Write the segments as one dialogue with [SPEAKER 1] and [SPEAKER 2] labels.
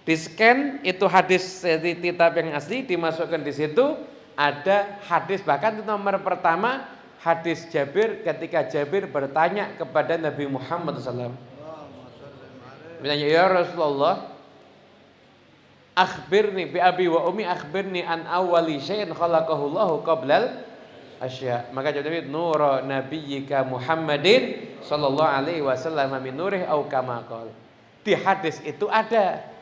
[SPEAKER 1] Di scan itu hadis di kitab yang asli dimasukkan di situ, ada hadis bahkan itu nomor pertama hadis Jabir ketika Jabir bertanya kepada Nabi Muhammad SAW. Bertanya, ya Rasulullah, akhbirni bi abi wa ummi akhbirni an awwali syai'in khalaqahu Allahu qablal asya. Maka jawab Nabi, nura nabiyyika Muhammadin sallallahu alaihi wasallam min nurih au kama qala. Di hadis itu ada.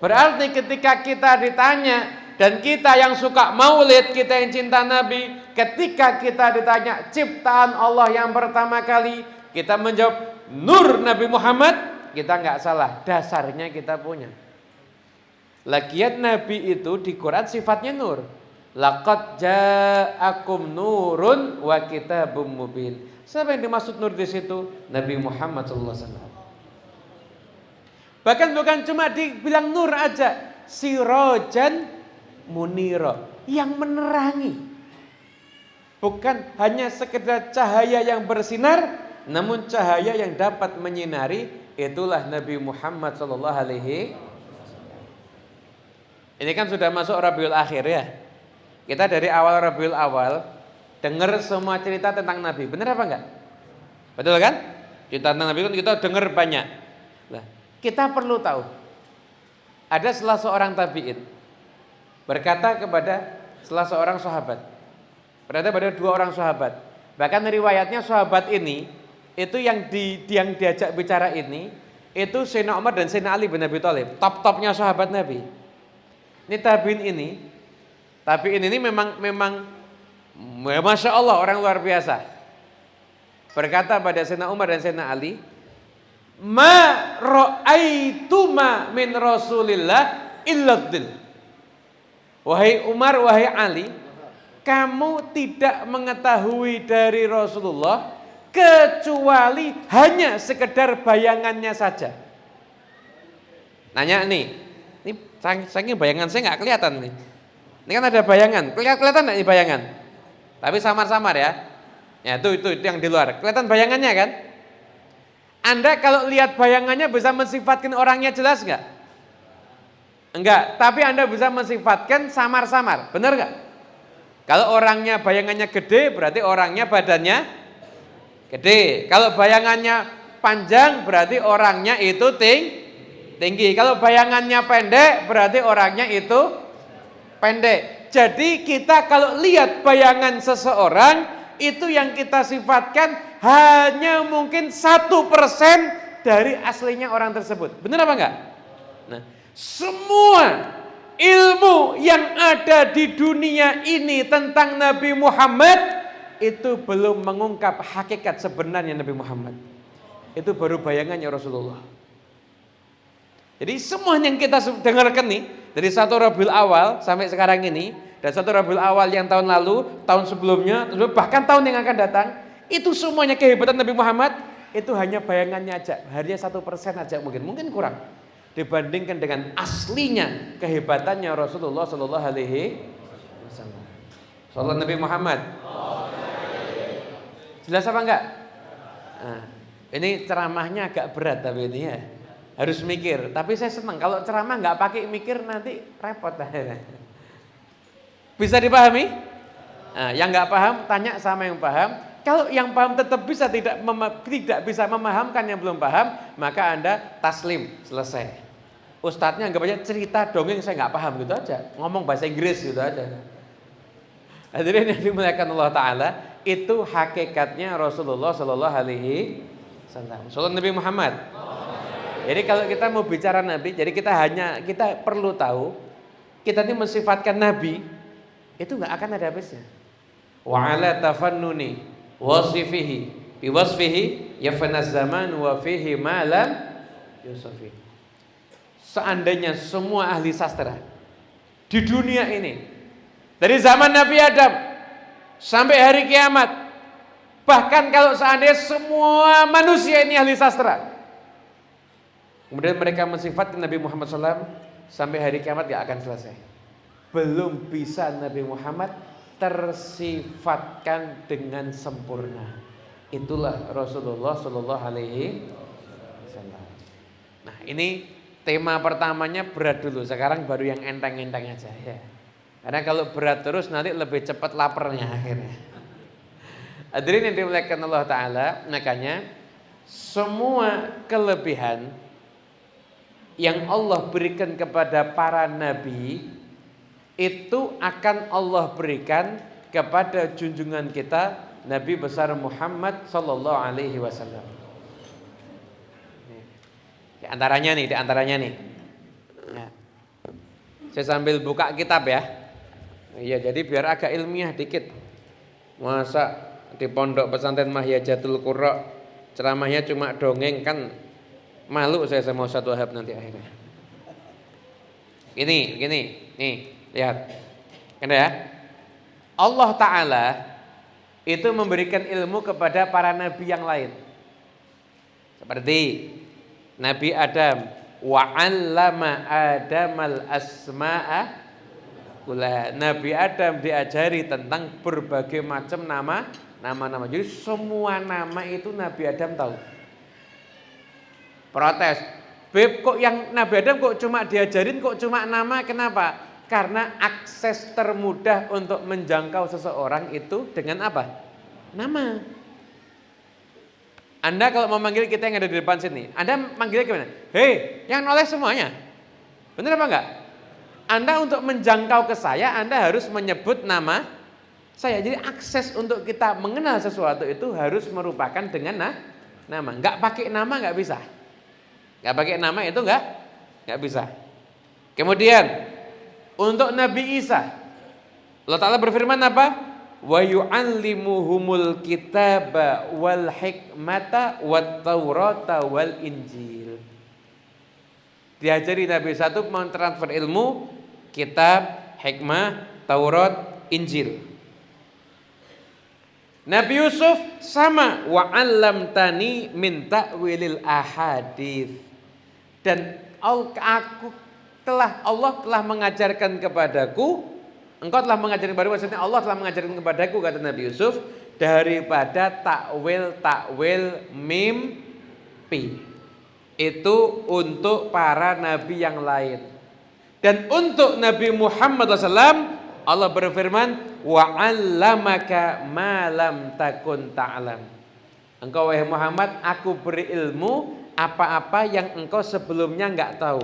[SPEAKER 1] Berarti ketika kita ditanya, dan kita yang suka maulid, kita yang cinta Nabi, ketika kita ditanya ciptaan Allah yang pertama kali, kita menjawab nur Nabi Muhammad, kita nggak salah, dasarnya kita punya. Lagian Nabi itu di Quran sifatnya nur. Laqad ja'akum nurun wa kitabum mubin. Siapa yang dimaksud nur di situ? Nabi Muhammad sallallahu alaihi wasallam. Bahkan bukan cuma dibilang nur aja, sirajan munira, yang menerangi. Bukan hanya sekedar cahaya yang bersinar, namun cahaya yang dapat menyinari, itulah Nabi Muhammad sallallahu alaihi. Ini kan sudah masuk Rabiul Akhir ya. Kita dari awal Rabiul Awal dengar semua cerita tentang Nabi, benar apa enggak? Betul kan? Cerita tentang Nabi kan kita dengar banyak. Nah, kita perlu tahu, ada salah seorang tabi'in berkata kepada salah seorang sahabat, berkata pada dua orang sahabat. Bahkan riwayatnya sahabat ini itu yang diajak bicara ini itu Sayyidina Umar dan Sayyidina Ali bin Abi Thalib, top-topnya sahabat Nabi. Ini tabi'in ini memang Masya Allah orang luar biasa. Berkata pada Sayyidina Umar dan Sayyidina Ali, ma ra'aituma min Rasulillah illa dhil. Wahai Umar, wahai Ali, kamu tidak mengetahui dari Rasulullah kecuali hanya sekedar bayangannya saja. Nanya nih, ini saking bayangan saya nggak kelihatan nih. Ini kan ada bayangan, kelihatan nggak ini bayangan? Tapi samar-samar ya. Ya itu yang di luar. Kelihatan bayangannya kan? Anda kalau lihat bayangannya bisa mensifatkan orangnya jelas nggak? Enggak, tapi Anda bisa mensifatkan samar-samar, benar nggak? Kalau orangnya bayangannya gede, berarti orangnya badannya gede. Kalau bayangannya panjang, berarti orangnya itu tinggi. Kalau bayangannya pendek, berarti orangnya itu pendek. Jadi kita kalau lihat bayangan seseorang, itu yang kita sifatkan hanya mungkin 1% dari aslinya orang tersebut. Benar apa enggak? Nah, semua ilmu yang ada di dunia ini tentang Nabi Muhammad itu belum mengungkap hakikat sebenarnya Nabi Muhammad. Itu baru bayangannya Rasulullah. Jadi semua yang kita dengarkan nih dari satu Rabiul Awal sampai sekarang ini, dan satu Rabiul Awal yang tahun lalu, tahun sebelumnya, bahkan tahun yang akan datang, itu semuanya kehebatan Nabi Muhammad itu hanya bayangannya aja, hanya 1% aja mungkin kurang dibandingkan dengan aslinya kehebatannya Rasulullah Sallallahu Alaihi Wasallam. Sallallahu Nabi Muhammad. Jelas apa enggak? Nah, ini ceramahnya agak berat tapi ini ya. Harus mikir, tapi saya senang kalau ceramah nggak pakai mikir nanti repot. Bisa dipahami? Nah, yang nggak paham tanya sama yang paham. Kalau yang paham tetap tidak bisa memahamkan yang belum paham, maka Anda taslim, selesai. Ustadznya nggak banyak cerita dongeng, saya nggak paham gitu aja, ngomong bahasa Inggris gitu aja. Hadirin yang dimuliakan Allah Taala, itu hakikatnya Rasulullah Sallallahu Alaihi Wasallam. Sallallahu Nabi Muhammad. Jadi kalau kita mau bicara Nabi, jadi kita perlu tahu kita ini mensifatkan Nabi itu nggak akan ada habisnya. Wa ala tafannuni wasfihi bi wasfihi yafna zaman wa fihi ma lam yusafi. Seandainya semua ahli sastra di dunia ini dari zaman Nabi Adam sampai hari kiamat, bahkan kalau seandainya semua manusia ini ahli sastra, kemudian mereka mensifatkan Nabi Muhammad SAW sampai hari kiamat gak akan selesai. Belum bisa Nabi Muhammad tersifatkan dengan sempurna. Itulah Rasulullah Sallallahu Alaihi Wasallam. Nah ini tema pertamanya berat dulu, sekarang baru yang enteng-enteng aja ya. Karena kalau berat terus nanti lebih cepat laparnya akhirnya. Hadirin yang dimuliakan Allah Ta'ala, makanya semua kelebihan yang Allah berikan kepada para nabi itu akan Allah berikan kepada junjungan kita Nabi besar Muhammad sallallahu alaihi wasallam. Di antaranya nih. Ya. Saya sambil buka kitab ya. Iya, jadi biar agak ilmiah dikit. Masa di pondok pesantren Mahyajatul Qurra ceramahnya cuma dongeng, kan malu saya sama Ustaz Wahab nanti akhirnya. Gini, nih, lihat. Kan ya? Allah Ta'ala itu memberikan ilmu kepada para nabi yang lain. Seperti Nabi Adam, wa 'allama Adamal asma'a kullaha. Nabi Adam diajari tentang berbagai macam nama-nama. Jadi semua nama itu Nabi Adam tahu. Protes, Beb, kok yang Nabi Adam kok cuma diajarin, kok cuma nama, kenapa? Karena akses termudah untuk menjangkau seseorang itu dengan apa? Nama. Anda kalau mau manggil kita yang ada di depan sini, Anda manggilnya gimana? Hei, yang noleh semuanya. Benar apa enggak? Anda untuk menjangkau ke saya, Anda harus menyebut nama saya. Jadi akses untuk kita mengenal sesuatu itu harus merupakan dengan nama. Enggak pakai nama enggak bisa. Enggak pakai nama itu enggak bisa. Kemudian untuk Nabi Isa, Allah Ta'ala berfirman apa? Wa yu'allimuhumul kitaba wal hikmata wat taurata wal injil. Diajari Nabi satu mentransfer ilmu, kitab, hikmah, Taurat, Injil. Nabi Yusuf sama, wa 'allamtani min ta'wilil ahadits. Dan Allah telah mengajarkan kepadaku, engkau telah mengajarkan kepadaku, maksudnya Allah telah mengajarkan kepadaku, kata Nabi Yusuf, daripada takwil mimpi. Itu untuk para nabi yang lain. Dan untuk Nabi Muhammad SAW, Allah berfirman, wa 'allamaka ma lam takun ta'lam. Engkau wahai Muhammad, aku beri ilmu apa-apa yang engkau sebelumnya enggak tahu.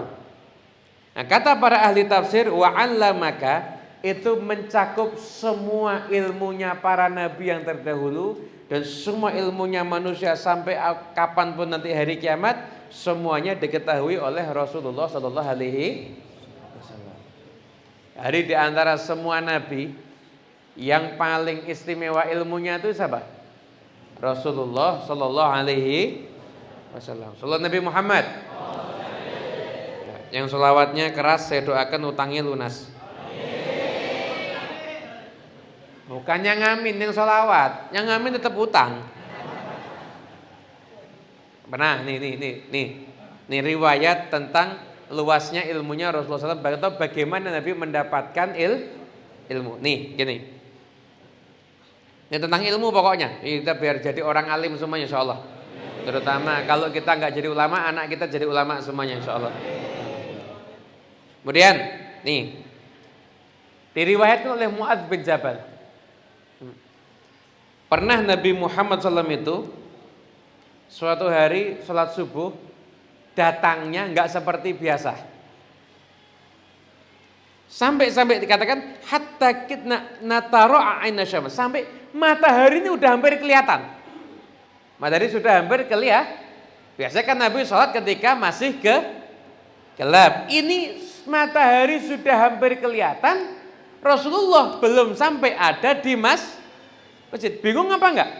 [SPEAKER 1] Nah, kata para ahli tafsir, wa 'allamaka itu mencakup semua ilmunya para nabi yang terdahulu dan semua ilmunya manusia sampai kapanpun nanti hari kiamat, semuanya diketahui oleh Rasulullah sallallahu alaihi wasallam. Hari di antara semua nabi yang paling istimewa ilmunya itu siapa? Rasulullah sallallahu alaihi wasallam. Sallallahu Nabi Muhammad. Yang sholawatnya keras saya doakan utangnya lunas. Bukannya ngamin yang sholawat, yang ngamin tetap utang. Pernah nih riwayat tentang luasnya ilmunya Rasulullah SAW, atau bagaimana Nabi mendapatkan ilmu. Nih gini, ini tentang ilmu pokoknya. Kita biar jadi orang alim semuanya insya Allah. Terutama kalau kita nggak jadi ulama, anak kita jadi ulama semuanya insya Allah. Kemudian nih diriwayatkan oleh Mu'adz bin Jabal. Pernah Nabi Muhammad SAW itu suatu hari sholat subuh datangnya nggak seperti biasa. Sampai dikatakan hatta kitna natara aina syams, sampai matahari ini udah hampir kelihatan. Matahari sudah hampir kelihatan. Biasanya kan Nabi sholat ketika masih gelap. Ini matahari sudah hampir kelihatan, Rasulullah belum sampai ada di masjid. Bingung apa enggak?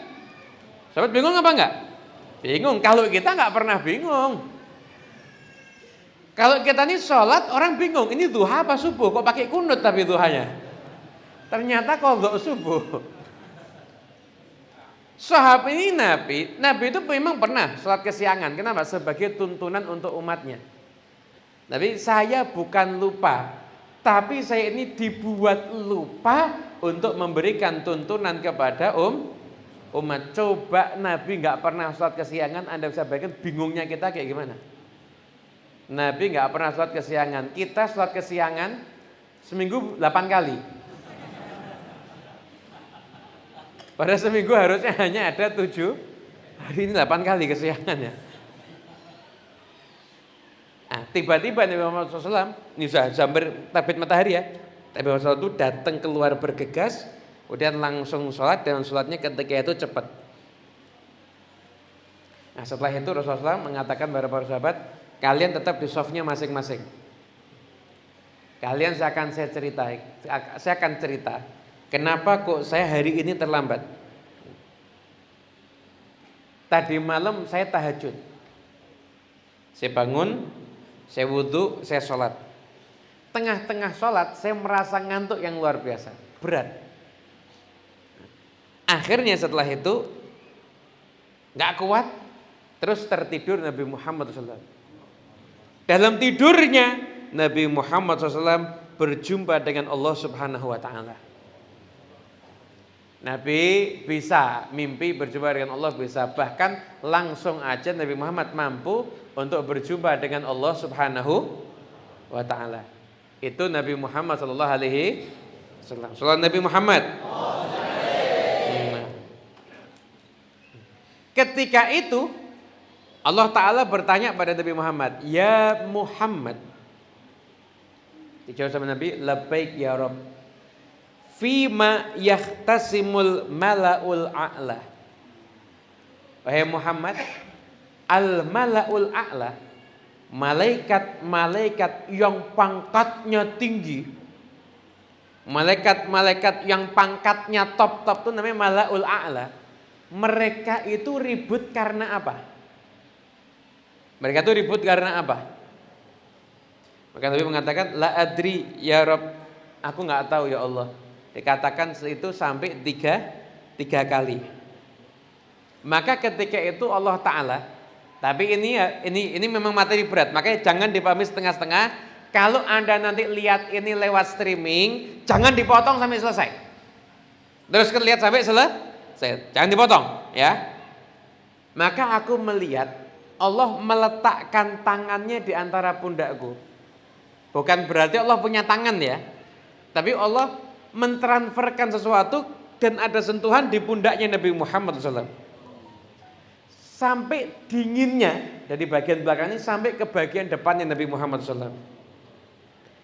[SPEAKER 1] Sahabat bingung apa enggak? Bingung. Kalau kita enggak pernah bingung. Kalau kita ini sholat orang bingung, ini duha apa subuh? Kok pakai kunut tapi duhanya? Ternyata qadha subuh. Sahabat ini Nabi itu memang pernah sholat kesiangan. Kenapa? Sebagai tuntunan untuk umatnya. Nabi, saya bukan lupa, tapi saya ini dibuat lupa untuk memberikan tuntunan kepada umat. Coba Nabi nggak pernah sholat kesiangan, Anda bisa bayangkan bingungnya kita kayak gimana? Nabi nggak pernah sholat kesiangan. Kita sholat kesiangan seminggu 8 kali. Pada seminggu harusnya hanya ada 7, hari ini 8 kali kesiangan ya. Nah, tiba-tiba Nabi Muhammad SAW, ini sudah hampir terbit matahari ya. Nabi Muhammad SAW itu datang keluar bergegas, kemudian langsung sholat, dan sholatnya ketika itu cepat. Nah, setelah itu Rasulullah SAW mengatakan kepada para sahabat, kalian tetap di softnya masing-masing. Kalian saya akan cerita, kenapa kok saya hari ini terlambat. Tadi malam saya tahajud, saya bangun, saya wudhu, saya sholat. Tengah-tengah sholat saya merasa ngantuk yang luar biasa, berat. Akhirnya setelah itu gak kuat, terus tertidur Nabi Muhammad SAW. Dalam tidurnya Nabi Muhammad SAW berjumpa dengan Allah Subhanahu wa Ta'ala. Nabi bisa mimpi berjumpa dengan Allah, bisa. Bahkan langsung aja Nabi Muhammad mampu untuk berjumpa dengan Allah Subhanahu wa Ta'ala. Itu Nabi Muhammad sallallahu alaihi wasallam. Sallallahu Nabi Muhammad. Ketika itu Allah Ta'ala bertanya pada Nabi Muhammad, ya Muhammad. Dijawab sama Nabi, labbaik ya Rabb. Fima yahtasimul mala'ul a'la. Wahai Muhammad, al mala'ul a'la, malaikat-malaikat yang pangkatnya tinggi, malaikat-malaikat yang pangkatnya top-top itu namanya mala'ul a'la. Mereka itu ribut karena apa? Mereka itu ribut karena apa? Maka Nabi mengatakan, la adri ya Rabb, aku nggak tahu ya Allah. Dikatakan itu sampai tiga kali. Maka ketika itu Allah Ta'ala, tapi ini memang materi berat, makanya jangan dipahami setengah-setengah. Kalau Anda nanti lihat ini lewat streaming, jangan dipotong sampai selesai. Terus lihat sampai selesai, jangan dipotong ya. Maka aku melihat Allah meletakkan tangannya di antara pundakku. Bukan berarti Allah punya tangan ya, tapi Allah mentransferkan sesuatu dan ada sentuhan di pundaknya Nabi Muhammad SAW. Sampai dinginnya dari bagian belakang ini sampai ke bagian depannya Nabi Muhammad SAW.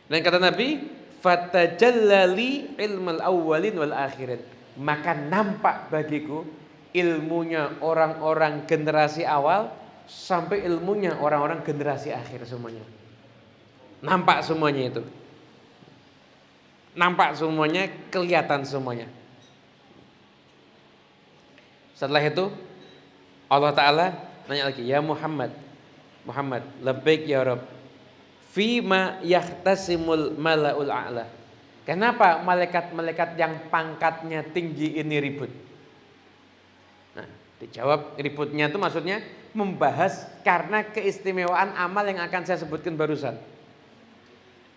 [SPEAKER 1] Dan kata Nabi, fatajallali ilmal awwalin wal akhirin. Maka nampak bagiku ilmunya orang-orang generasi awal sampai ilmunya orang-orang generasi akhir semuanya. Nampak semuanya itu. Nampak semuanya, kelihatan semuanya. Setelah itu Allah Ta'ala nanya lagi, ya Muhammad, labbaik ya Rabb, fima yahtasimul mala'ul a'la. Kenapa malaikat-malaikat yang pangkatnya tinggi ini ribut? Nah, dijawab ributnya itu maksudnya membahas karena keistimewaan amal yang akan saya sebutkan barusan.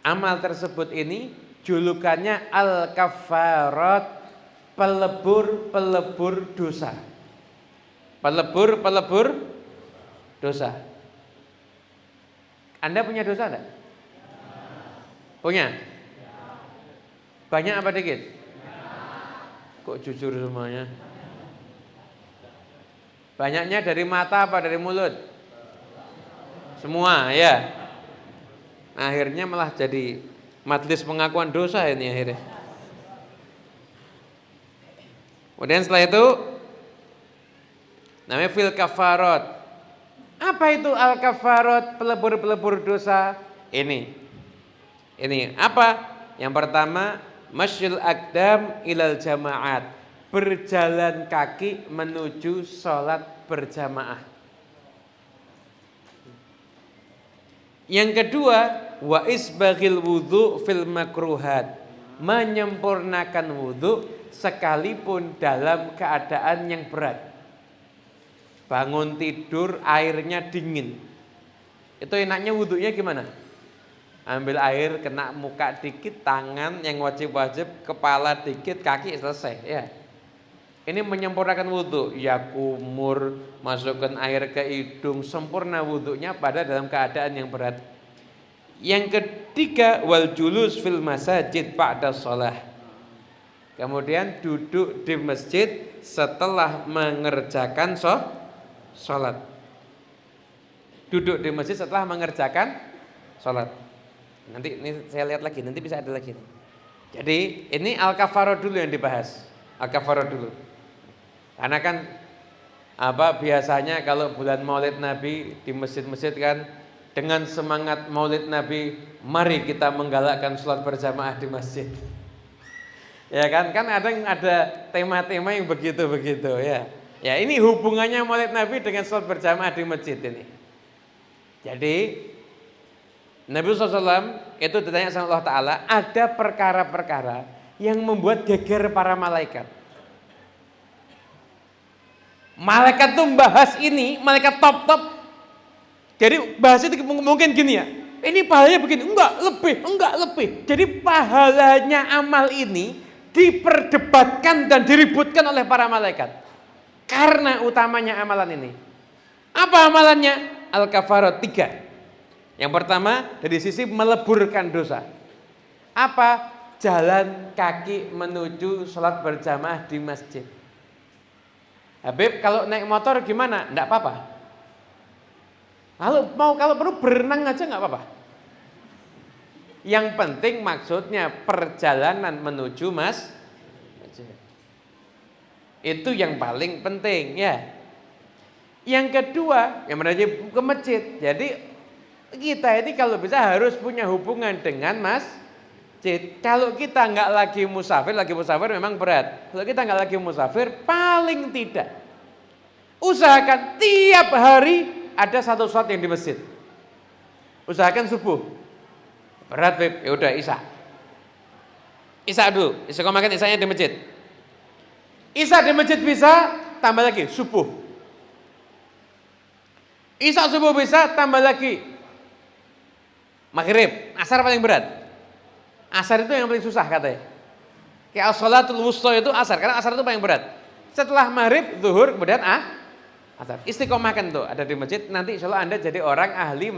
[SPEAKER 1] Amal tersebut ini julukannya al-kafarat, pelebur-pelebur dosa. Pelebur-pelebur dosa. Anda punya dosa enggak? Punya? Banyak apa dikit? Kok jujur semuanya? Banyaknya dari mata apa dari mulut? Semua ya. Akhirnya malah jadi majelis pengakuan dosa ini akhirnya. Kemudian setelah itu namanya fil kafarat. Apa itu al kafarat? Pelebur-pelebur dosa. Ini apa? Yang pertama, masyul aqdam ilal jamaat. Berjalan kaki menuju sholat berjamaah. Yang kedua, wa isbaghil wudhu fil makruhat. Menyempurnakan wudhu sekalipun dalam keadaan yang berat. Bangun tidur airnya dingin. Itu enaknya wudhunya gimana? Ambil air kena muka dikit, tangan yang wajib-wajib, kepala dikit, kaki selesai ya. Ini menyempurnakan wudhu. Ya kumur, masukkan air ke hidung, sempurna wudhunya pada dalam keadaan yang berat. Yang ketiga, wal julus fil masajid ba'da shalah. Kemudian duduk di masjid setelah mengerjakan sholat. Duduk di masjid setelah mengerjakan sholat. Nanti ini saya lihat lagi, nanti bisa ada lagi. Jadi ini al-kafarah dulu yang dibahas. Al-kafarah dulu. Karena kan biasanya kalau bulan Maulid Nabi di masjid-masjid kan dengan semangat Maulid Nabi, mari kita menggalakkan sholat berjamaah di masjid. Ya kan ada tema-tema yang begitu-begitu ya. Ya ini hubungannya Maulid Nabi dengan sholat berjamaah di masjid ini. Jadi Nabi SAW itu ditanya sama Allah Ta'ala, ada perkara-perkara yang membuat geger para malaikat. Malaikat tuh bahas ini, malaikat top-top. Jadi bahas itu mungkin gini ya, ini pahalanya begini, enggak lebih. Jadi pahalanya amal ini diperdebatkan dan diributkan oleh para malaikat. Karena utamanya amalan ini. Apa amalannya? Al-kafarah 3. Yang pertama dari sisi meleburkan dosa. Apa? Jalan kaki menuju sholat berjamaah di masjid. Habib kalau naik motor gimana? Enggak apa-apa. Kalau perlu berenang aja enggak apa-apa. Yang penting maksudnya perjalanan menuju masjid. Itu yang paling penting ya. Yang kedua, yang menuju ke masjid. Jadi kita ini kalau bisa harus punya hubungan dengan masjid. Kalau kita nggak lagi musafir memang berat. Kalau kita nggak lagi musafir, paling tidak usahakan tiap hari ada satu sholat yang di masjid. Usahakan subuh. Berat Beb, ya udah Isya dulu. Istiqomahkan isyanya di masjid. Isya di masjid bisa, tambah lagi subuh. Isya subuh bisa, tambah lagi maghrib. Asar paling berat. Asar itu yang paling susah katanya. Kayak as-sholatul wusta itu asar, karena asar itu paling berat. Setelah maghrib, zuhur, kemudian asar. Istiqomahkan tuh ada di masjid. Nanti insya Allah Anda jadi orang ahli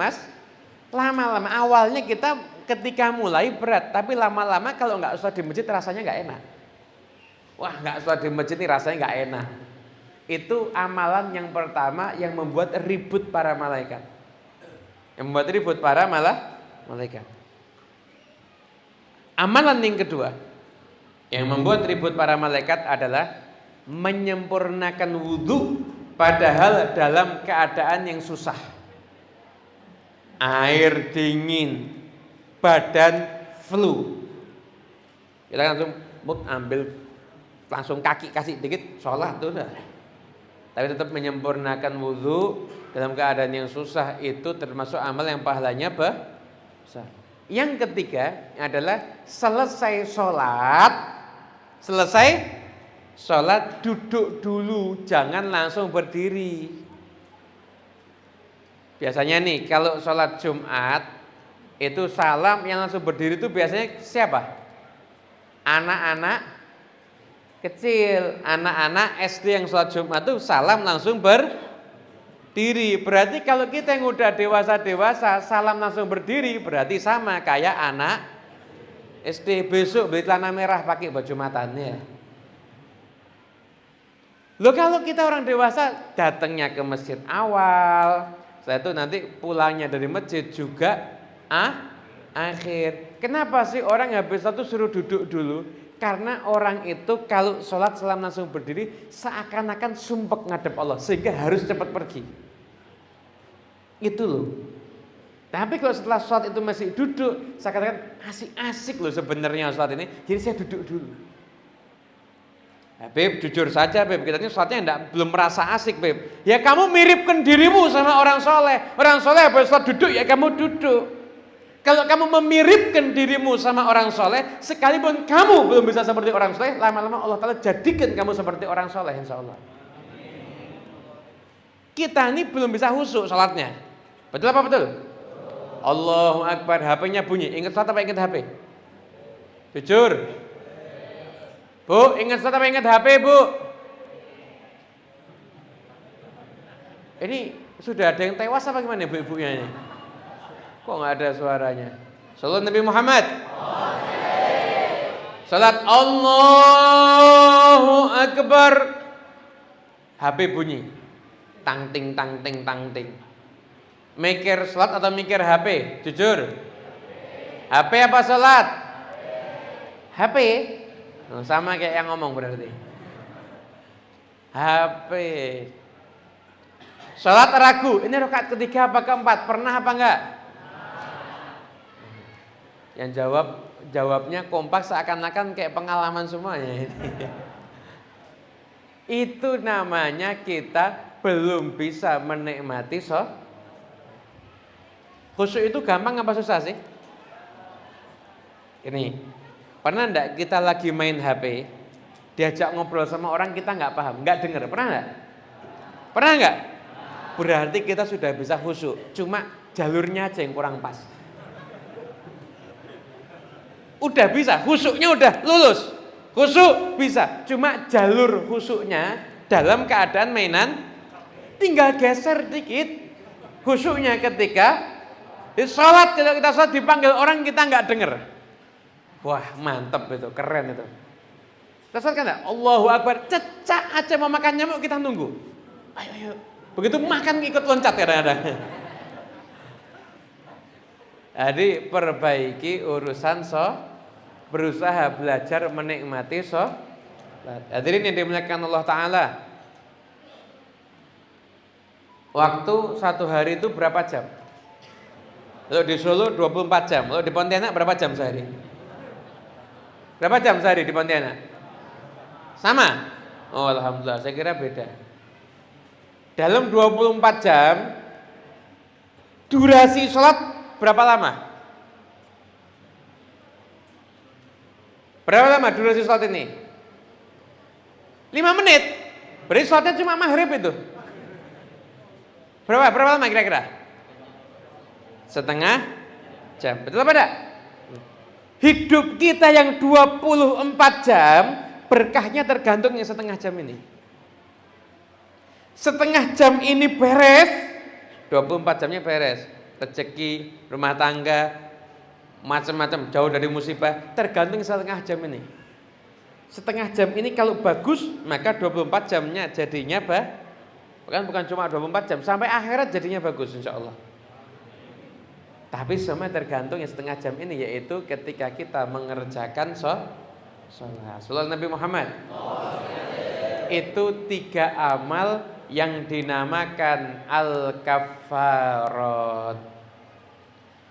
[SPEAKER 1] lama-lama. Awalnya kita ketika mulai berat, tapi lama-lama kalau nggak sholat di masjid rasanya nggak enak. Wah, nggak sholat di masjid ini rasanya nggak enak. Itu amalan yang pertama yang membuat ribut para malaikat. Yang membuat ribut para malaikat. Amalan yang kedua yang membuat ribut para malaikat adalah menyempurnakan wudhu padahal dalam keadaan yang susah. Air dingin, badan flu. Kita langsung ambil langsung kaki kasih dikit sholat tuh udah. Tapi tetap menyempurnakan wudhu dalam keadaan yang susah itu termasuk amal yang pahalanya besar. Yang ketiga adalah selesai sholat duduk dulu, jangan langsung berdiri. Biasanya nih kalau sholat Jumat itu salam yang langsung berdiri itu biasanya siapa? Anak-anak kecil, anak-anak SD yang sholat Jumat itu salam langsung berdiri. Berarti kalau kita yang udah dewasa salam langsung berdiri berarti sama kayak anak SD. Besok beli celana merah pakai baju matanya. Loh kalau kita orang dewasa datangnya ke masjid awal, setelah itu nanti pulangnya dari masjid juga akhir. Kenapa sih orang habis itu suruh duduk dulu? Karena orang itu kalau sholat salam langsung berdiri seakan-akan sumpek ngadep Allah sehingga harus cepat pergi. Itu loh. Tapi kalau setelah sholat itu masih duduk, saya katakan asik-asik loh sebenarnya sholat ini. Jadi saya duduk dulu. Beb, jujur saja Beb, kita ini sholatnya belum merasa asik Beb. Ya kamu miripkan dirimu sama orang soleh. Orang soleh habis sholat duduk ya kamu duduk. Kalau kamu memiripkan dirimu sama orang soleh, sekalipun kamu belum bisa seperti orang soleh, lama-lama Allah Ta'ala jadikan kamu seperti orang soleh insya Allah. Kita ini belum bisa khusyuk sholatnya. Betul apa betul? Allahu Akbar, HP-nya bunyi. Ingat sholat apa ingat HP? Jujur. Bu, ingat sholat apa ingat HP, Bu? Ini sudah ada yang tewas apa gimana ibu-ibunya ini? Kok nggak ada suaranya? Salat Nabi Muhammad. Salat Allahu Akbar. HP bunyi. Tang ting tang ting tang ting. Mikir salat atau mikir HP? Jujur. HP apa salat? HP. Oh, sama kayak yang ngomong berarti. HP. Salat ragu. Ini rakaat ketiga apa keempat? Pernah apa enggak? Yang jawabnya kompak seakan-akan kayak pengalaman semuanya. Itu namanya kita belum bisa menikmati khusyuk. Itu gampang apa susah sih? Ini, pernah enggak kita lagi main HP, diajak ngobrol sama orang kita nggak paham, nggak dengar, pernah enggak? Pernah enggak? Berarti kita sudah bisa khusyuk, cuma jalurnya aja yang kurang pas. Udah bisa, khusyuknya udah lulus. Khusyuk bisa, cuma jalur khusyuknya dalam keadaan mainan tinggal geser dikit. Khusyuknya ketika di sholat, kalau kita sholat dipanggil orang kita nggak denger. Wah mantep itu, keren itu. Kita sholat kan enggak? Allahu Akbar, cecak aja mau makan nyamuk kita nunggu. Ayo. Begitu makan ikut loncat kadang-kadang. Jadi perbaiki urusan berusaha belajar menikmati hadirin yang dimuliakan Allah Ta'ala. Waktu satu hari itu berapa jam? Kalau di Solo 24 jam. Kalau di Pontianak berapa jam sehari? Berapa jam sehari di Pontianak? Sama? Oh alhamdulillah, saya kira beda. Dalam 24 jam durasi sholat berapa lama? Berapa lama durasi sholat ini? 5 menit. Berarti sholatnya cuma maghrib itu. Berapa lama kira-kira? Setengah jam. Betul apa enggak? Hidup kita yang 24 jam berkahnya tergantung yang setengah jam ini. Setengah jam ini beres, 24 jamnya beres. Rezeki, rumah tangga, macam-macam, jauh dari musibah, tergantung setengah jam ini. Setengah jam ini kalau bagus, maka 24 jamnya jadinya bukan cuma 24 jam, sampai akhirat jadinya bagus insya Allah. Tapi semua tergantung yang setengah jam ini, yaitu ketika kita mengerjakan sholat. Salat Nabi Muhammad. Itu 3 amal yang dinamakan al-kafarat.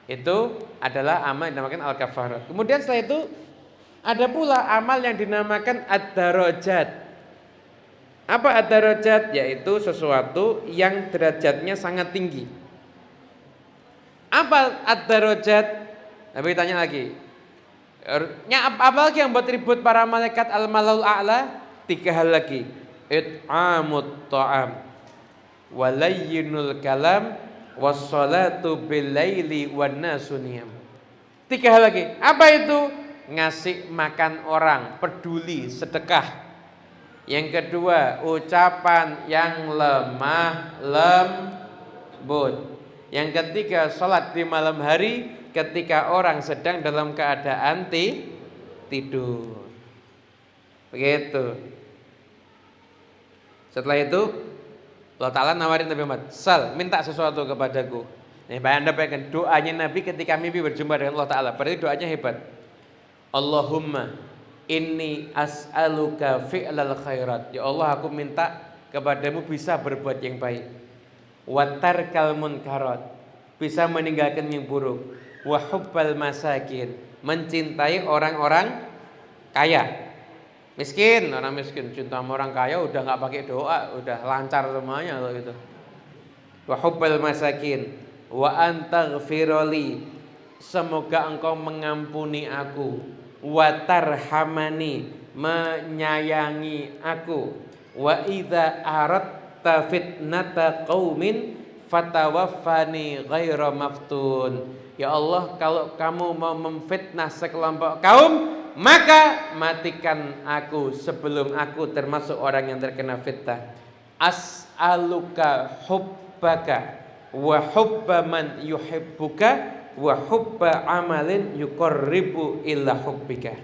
[SPEAKER 1] Itu adalah amal yang dinamakan al-kafarat. Kemudian setelah itu ada pula amal yang dinamakan ad-darajat. Apa ad-darajat? Yaitu sesuatu yang derajatnya sangat tinggi. Apa ad-darajat? Nabi tanya lagi. Apa lagi yang buat ribut para malaikat al-malaul a'la? 3 hal lagi. It'amut ta'am, walayyinul kalam, wassalatu billaili wan nasu niyam. 3 hal lagi. Apa itu? Ngasih makan orang, peduli, sedekah. Yang kedua, ucapan yang lemah lembut. Yang ketiga, sholat di malam hari ketika orang sedang dalam keadaan tidur. Begitu. Setelah itu Allah Ta'ala nawarin Nabi Muhammad, Sal, minta sesuatu kepadaku. Nih Anda bayangkan doanya Nabi ketika mimpi berjumpa dengan Allah Ta'ala. Berarti doanya hebat. Allahumma inni as'aluka fi'lal khairat. Ya Allah, aku minta kepadamu bisa berbuat yang baik. Wa tarkal munkarat, bisa meninggalkan yang buruk. Wa hubbal masakin, mencintai orang-orang kaya. Miskin, orang miskin cinta sama orang kaya udah nggak pakai doa, udah lancar semuanya kalau gitu. Wa hubbal masakin, wa antaghfirli, semoga engkau mengampuni aku. Wa tarhamani, menyayangi aku. Wa idza aradta fitnata qaumin fatawaffani ghaira maftun. Ya Allah, kalau kamu mau memfitnah sekelompok kaum, maka matikan aku sebelum aku termasuk orang yang terkena fitnah. As'aluka hubbaka wa hubba man yuhibbuka wa hubba amalin yuqarribu illa hubbika.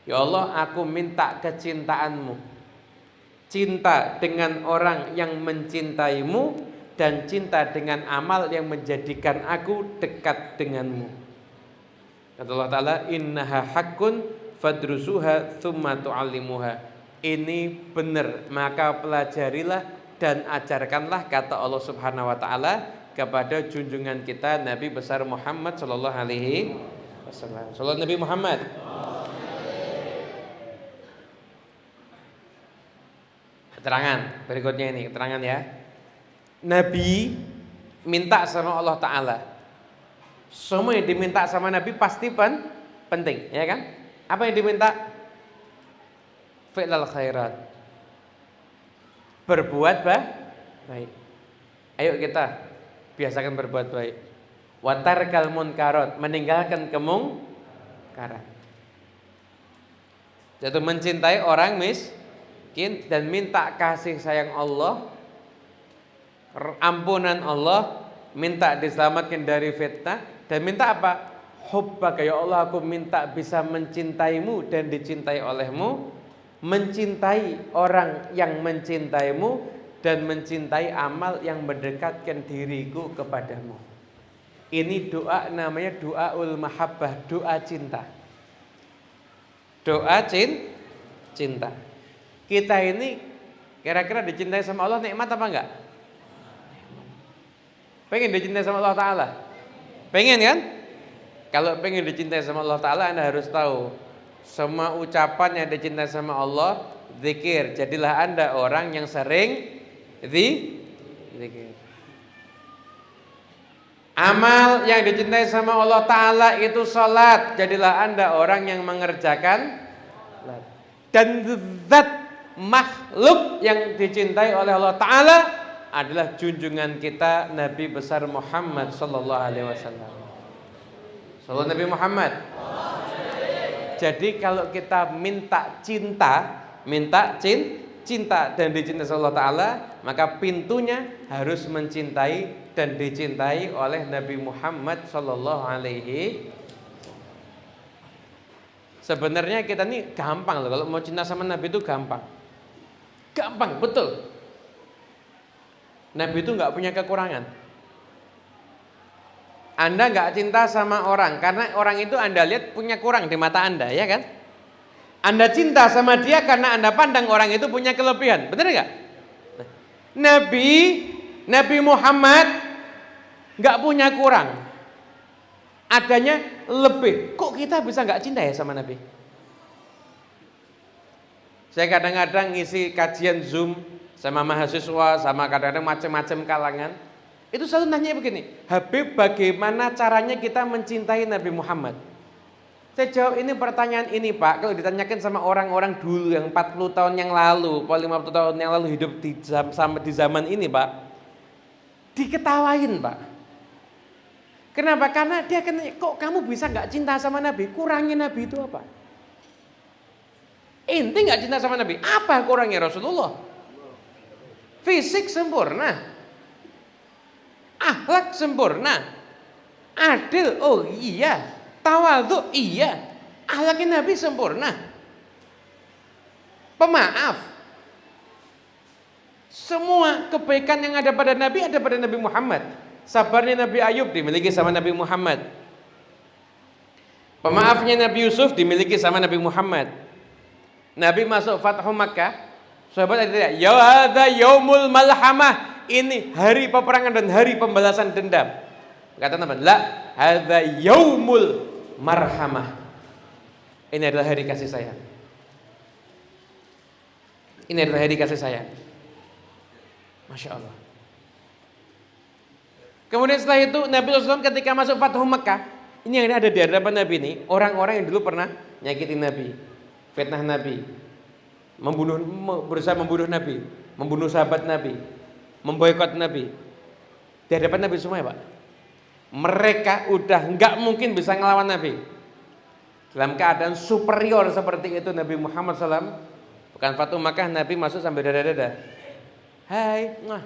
[SPEAKER 1] Ya Allah, aku minta kecintaanmu. Cinta dengan orang yang mencintaimu dan cinta dengan amal yang menjadikan aku dekat denganmu. Kata Allah Ta'ala, innaha haqqun fadrusuha thumma tu'allimuha. Ini benar, maka pelajarilah dan ajarkanlah, kata Allah Subhanahu wa Ta'ala kepada junjungan kita Nabi besar Muhammad sallallahu alaihi wasallam. Sallallahu Nabi Muhammad. Keterangan berikutnya ini, keterangan ya. Nabi minta sama Allah Ta'ala. Semua yang diminta sama Nabi pasti penting, ya kan? Apa yang diminta? Fi'lal khairat. Berbuat baik. Ayo kita biasakan berbuat baik. Wa tarkal munkarat, meninggalkan kemungkaran. Jatuh mencintai orang miskin dan minta kasih sayang Allah, ampunan Allah, minta diselamatkan dari fitnah, dan minta apa? Hubbaka, ya Allah, aku minta bisa mencintaimu dan dicintai olehmu, mencintai orang yang mencintaimu, dan mencintai amal yang mendekatkan diriku kepadamu. Ini doa namanya doaul mahabbah, doa cinta. Doa cinta. Kita ini kira-kira dicintai sama Allah nikmat apa enggak? Pengen dicintai sama Allah Ta'ala? Pengen kan? Kalau pengen dicintai sama Allah Ta'ala, Anda harus tahu semua ucapan yang dicintai sama Allah, zikir. Jadilah Anda orang yang sering zikir. Amal yang dicintai sama Allah Ta'ala itu sholat. Jadilah Anda orang yang mengerjakan. Dan zat makhluk yang dicintai oleh Allah Ta'ala adalah junjungan kita Nabi besar Muhammad sallallahu alaihi wasallam. Sallallahu Nabi Muhammad. Jadi kalau kita minta cinta dan dicintai Allah Ta'ala, maka pintunya harus mencintai dan dicintai oleh Nabi Muhammad sallallahu alaihi. Sebenarnya kita ini gampang loh, kalau mau cinta sama Nabi itu gampang. Gampang, betul. Nabi itu nggak punya kekurangan. Anda nggak cinta sama orang karena orang itu Anda lihat punya kurang di mata Anda, ya kan? Anda cinta sama dia karena Anda pandang orang itu punya kelebihan, benar nggak? Nabi Muhammad nggak punya kurang, adanya lebih. Kok kita bisa nggak cinta ya sama Nabi? Saya kadang-kadang ngisi kajian Zoom sama mahasiswa, sama kadang-kadang macam-macam kalangan, itu selalu nanya begini, Habib, bagaimana caranya kita mencintai Nabi Muhammad? Saya jawab ini pertanyaan ini Pak, kalau ditanyakan sama orang-orang dulu yang 40 tahun yang lalu, 50 tahun yang lalu hidup di zaman ini Pak, diketawain Pak. Kenapa? Karena dia akan nanya, kok kamu bisa gak cinta sama Nabi? Kurangnya Nabi itu apa? Inti gak cinta sama Nabi? Apa kurangnya Rasulullah? Fisik sempurna, akhlak sempurna, adil, oh iya, tawadhu, iya, akhlaknya Nabi sempurna, pemaaf. Semua kebaikan yang ada pada Nabi Muhammad. Sabarnya Nabi Ayub dimiliki sama Nabi Muhammad. Pemaafnya Nabi Yusuf dimiliki sama Nabi Muhammad. Nabi masuk Fathu Makkah, sahabat ada, ya hadza yaumul malhamah, ini hari peperangan dan hari pembalasan dendam. Kata Nabi, la hadza yaumul marhamah, ini adalah hari kasih sayang. Ini adalah hari kasih sayang. Masya Allah. Kemudian setelah itu Nabi SAW ketika masuk Fathu Makkah, ini yang ada di hadapan Nabi ini, orang-orang yang dulu pernah nyakitin Nabi, fitnah Nabi, berusaha membunuh Nabi, membunuh sahabat Nabi, memboikot Nabi. Di hadapan Nabi semua ya Pak. Mereka udah nggak mungkin bisa ngelawan Nabi. Dalam keadaan superior seperti itu Nabi Muhammad SAW, bukan Fathu Makkah, Nabi masuk sambil dada-dada. Hai, nah.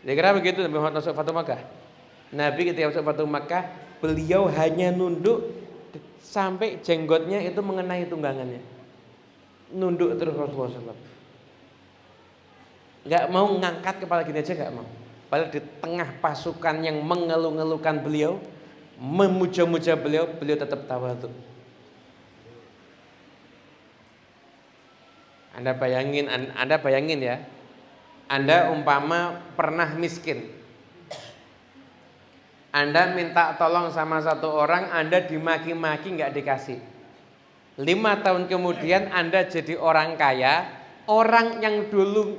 [SPEAKER 1] Dia kira begitu Nabi Muhammad masuk Fathu Makkah. Nabi ketika masuk Fatu Makkah, beliau hanya nunduk sampai jenggotnya itu mengenai tunggangannya. Nunduk terus Rasulullah SAW. Gak mau ngangkat kepala gini aja, gak mau. Padahal di tengah pasukan yang mengeluh-ngeluhkan beliau, memuja-muja beliau, beliau tetap tawadhu. Anda bayangin ya, Anda umpama pernah miskin, Anda minta tolong sama satu orang, Anda dimaki-maki nggak dikasih. 5 tahun kemudian Anda jadi orang kaya, orang yang dulu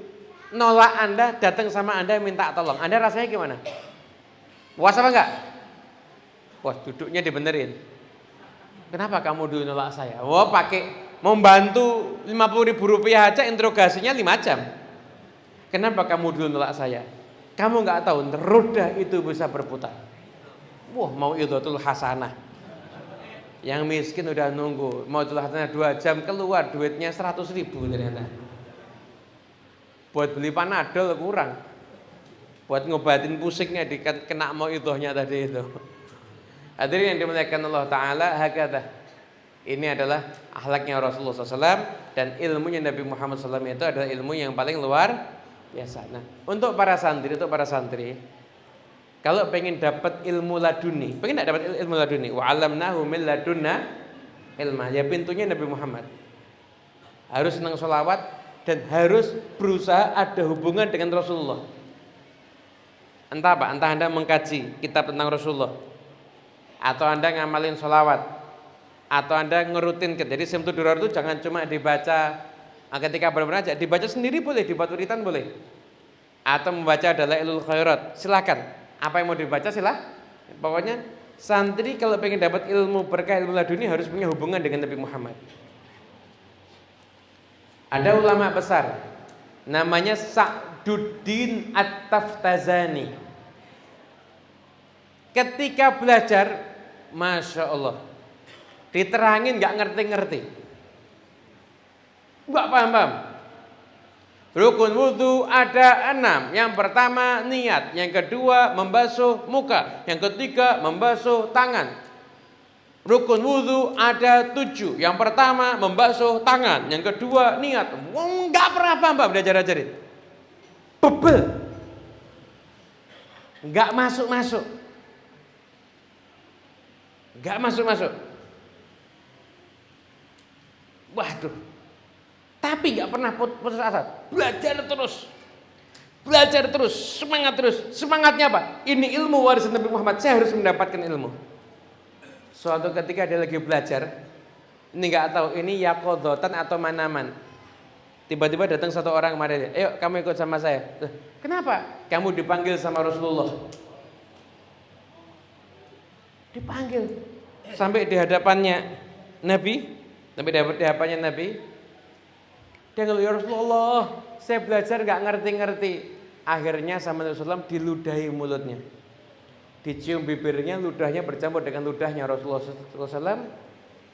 [SPEAKER 1] nolak Anda datang sama Anda minta tolong, Anda rasanya gimana? Puas apa enggak? Wah, duduknya dibenerin. Kenapa kamu dulu nolak saya? Wah, pakai membantu 50.000 rupiah aja interogasinya 5 jam. Kenapa kamu dulu nolak saya? Kamu nggak tahu roda itu bisa berputar. Wah, mau idhatul hasanah. Yang miskin udah nunggu, mau idhatul hasanah 2 jam keluar duitnya 100.000 ternyata. Buat beli panadol kurang. Buat ngobatin pusingnya kena mau idhahnya tadi itu. Hadirin yang dimuliakan Allah Ta'ala, hakata. Ini adalah akhlaknya Rasulullah SAW, dan ilmunya Nabi Muhammad SAW itu adalah ilmu yang paling luar biasa. Nah, untuk para santri, kalau pengen dapat ilmu laduni, pengen tidak dapat ilmu laduni, wa 'allamnahu min ladunna ilma, ya pintunya Nabi Muhammad. Harus senang sholawat dan harus berusaha ada hubungan dengan Rasulullah. Entah apa, entah Anda mengkaji kitab tentang Rasulullah, atau Anda ngamalin sholawat, atau Anda ngerutinkan. Jadi Simtud Durar itu jangan cuma dibaca ketika benar-benar aja, dibaca sendiri boleh, dibuat wiritan boleh, atau membaca Dalailul Khairat, silakan. Apa yang mau dibaca silah. Pokoknya santri kalau pengen dapat ilmu berkah, ilmu laduni, harus punya hubungan dengan Nabi Muhammad. Ada ulama besar namanya Sa'duddin At-Taftazani. Ketika belajar, Masya Allah, diterangin gak ngerti-ngerti, gak paham-paham. Rukun wudhu ada 6. Yang pertama niat, yang kedua membasuh muka, yang ketiga membasuh tangan. Rukun wudhu ada 7. Yang pertama membasuh tangan, yang kedua niat. Gak pernah paham-paham diajar-ajarin. Bebel, gak masuk-masuk, gak masuk-masuk. Waduh, tapi gak pernah putus asa. Belajar terus, semangat terus. Semangatnya apa? Ini ilmu warisan Nabi Muhammad, saya harus mendapatkan ilmu. Suatu ketika dia lagi belajar, ini gak tahu ini yaqodotan atau manaman. Tiba-tiba datang satu orang kemarin, ayo kamu ikut sama saya. Kenapa? Kamu dipanggil sama Rasulullah. Dipanggil sampai di hadapannya Nabi, dia ngeluh, ya Rasulullah, saya belajar gak ngerti-ngerti. Akhirnya sama Rasulullah diludahi mulutnya, dicium bibirnya, ludahnya bercampur dengan ludahnya Rasulullah SAW.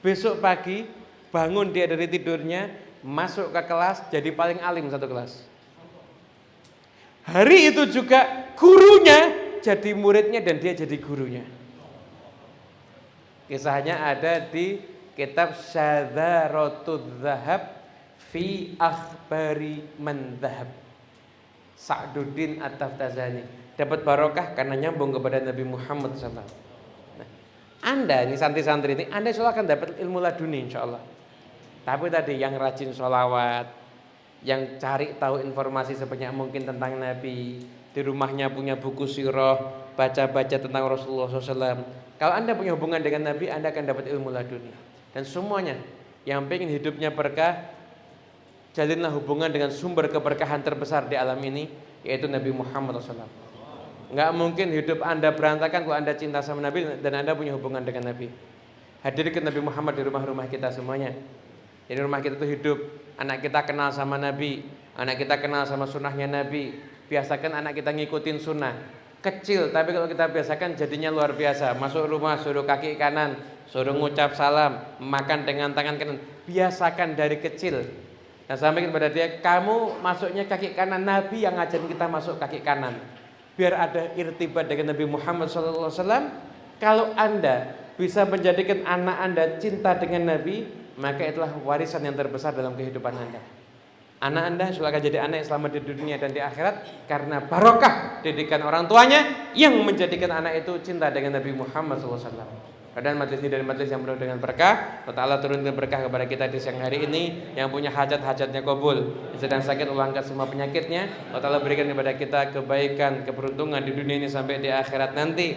[SPEAKER 1] Besok pagi bangun dia dari tidurnya, masuk ke kelas, jadi paling alim satu kelas. Hari itu juga gurunya jadi muridnya dan dia jadi gurunya. Kisahnya ada di kitab Syadzaratud Dzahab fi akhbari man dzahab. Sa'duddin At-Taftazani dapat barokah karena nyambung kepada Nabi Muhammad SAW. Nah, Anda ini santri-santri ini, Anda insya Allah akan dapat ilmu laduni insya Allah. Tapi tadi yang rajin sholawat, yang cari tahu informasi sebanyak mungkin tentang Nabi, di rumahnya punya buku sirah, baca-baca tentang Rasulullah SAW. Kalau Anda punya hubungan dengan Nabi, Anda akan dapat ilmu laduni. Dan semuanya yang pengen hidupnya berkah, jalinlah hubungan dengan sumber keberkahan terbesar di alam ini, yaitu Nabi Muhammad SAW. Nggak mungkin hidup Anda berantakan kalau Anda cinta sama Nabi dan Anda punya hubungan dengan Nabi. Hadirkan Nabi Muhammad di rumah-rumah kita semuanya. Jadi rumah kita itu hidup, anak kita kenal sama Nabi, anak kita kenal sama sunnahnya Nabi. Biasakan anak kita ngikutin sunnah. Kecil, tapi kalau kita biasakan jadinya luar biasa. Masuk rumah suruh kaki kanan, suruh ngucap salam, makan dengan tangan kanan. Biasakan dari kecil. Nah, sampaikan kepada dia, kamu masuknya kaki kanan, Nabi yang ngajarin kita masuk kaki kanan. biar ada irtibat dengan Nabi Muhammad SAW. Kalau Anda bisa menjadikan anak Anda cinta dengan Nabi, maka itulah warisan yang terbesar dalam kehidupan Anda. Anak Anda silakan jadi anak yang selamat di dunia dan di akhirat karena barokah didikan orang tuanya yang menjadikan anak itu cinta dengan Nabi Muhammad SAW. Dan majelis ini dari majelis yang penuh dengan berkah. Allah Ta'ala turunkan berkah kepada kita di siang hari ini. Yang punya hajat-hajatnya kabul, yang sedang sakit Allah angkat semua penyakitnya. Allah Ta'ala berikan kepada kita kebaikan, keberuntungan di dunia ini sampai di akhirat nanti.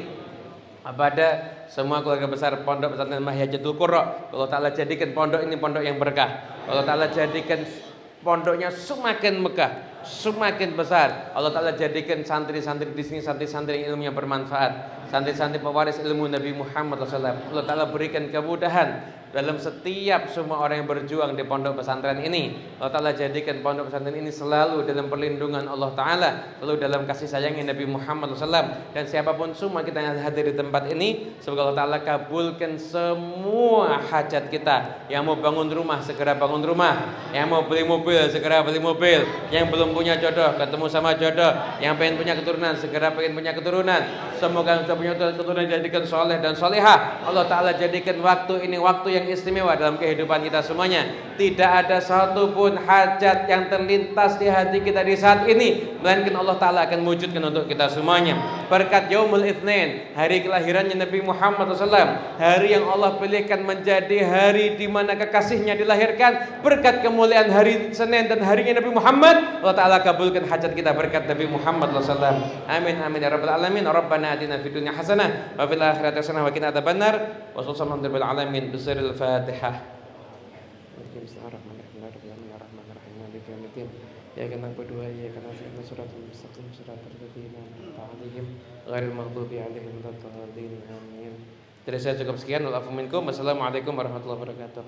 [SPEAKER 1] Kepada semua keluarga besar Pondok Pesantren Mahyajatul Qurra, Allah Ta'ala jadikan pondok ini pondok yang berkah. Allah Ta'ala jadikan pondoknya semakin megah, semakin besar. Allah Ta'ala jadikan santri-santri di sini santri-santri yang ilmunya bermanfaat, santri-santri pewaris ilmu Nabi Muhammad SAW. Allah Ta'ala berikan kemudahan dalam setiap semua orang yang berjuang di pondok pesantren ini. Allah Ta'ala jadikan pondok pesantren ini selalu dalam perlindungan Allah Ta'ala, selalu dalam kasih sayangnya Nabi Muhammad SAW. Dan siapapun semua kita yang hadir di tempat ini, semoga Allah Ta'ala kabulkan semua hajat kita. Yang mau bangun rumah segera bangun rumah, yang mau beli mobil segera beli mobil, yang belum punya jodoh ketemu sama jodoh, yang pengen punya keturunan segera pengen punya keturunan. Semoga yang sudah punya keturunan dijadikan soleh dan solehah. Allah Ta'ala jadikan waktu ini waktu yang istimewa dalam kehidupan kita semuanya. Tidak ada satupun hajat yang terlintas di hati kita di saat ini, melainkan Allah Ta'ala akan wujudkan untuk kita semuanya. Berkat Yaumul Itsnain, hari kelahirannya Nabi Muhammad SAW, hari yang Allah pilihkan menjadi hari di mana kekasihnya dilahirkan. Berkat kemuliaan hari Senin dan harinya Nabi Muhammad, Allah Ta'ala kabulkan hajat kita berkat Nabi Muhammad SAW. Amin amin ya rabbal alamin. Rabbana atina fid dunya hasanah wa fil akhirati hasanah wa qina adzabannar. Wa sallallahu alaihi wa alamin bisirril Fatihah. Bismillahirrahmanirrahim. Maliki yaumiddin. Iyyaka na'budu wa iyyaka nasta'in. Shiratal mustaqim shiratal ladzina an'amta 'alaihim ghairil maghdubi 'alaihim waladdallin. Amin. Dari saya cukup sekian. Wa'alaikum warahmatullahi wabarakatuh.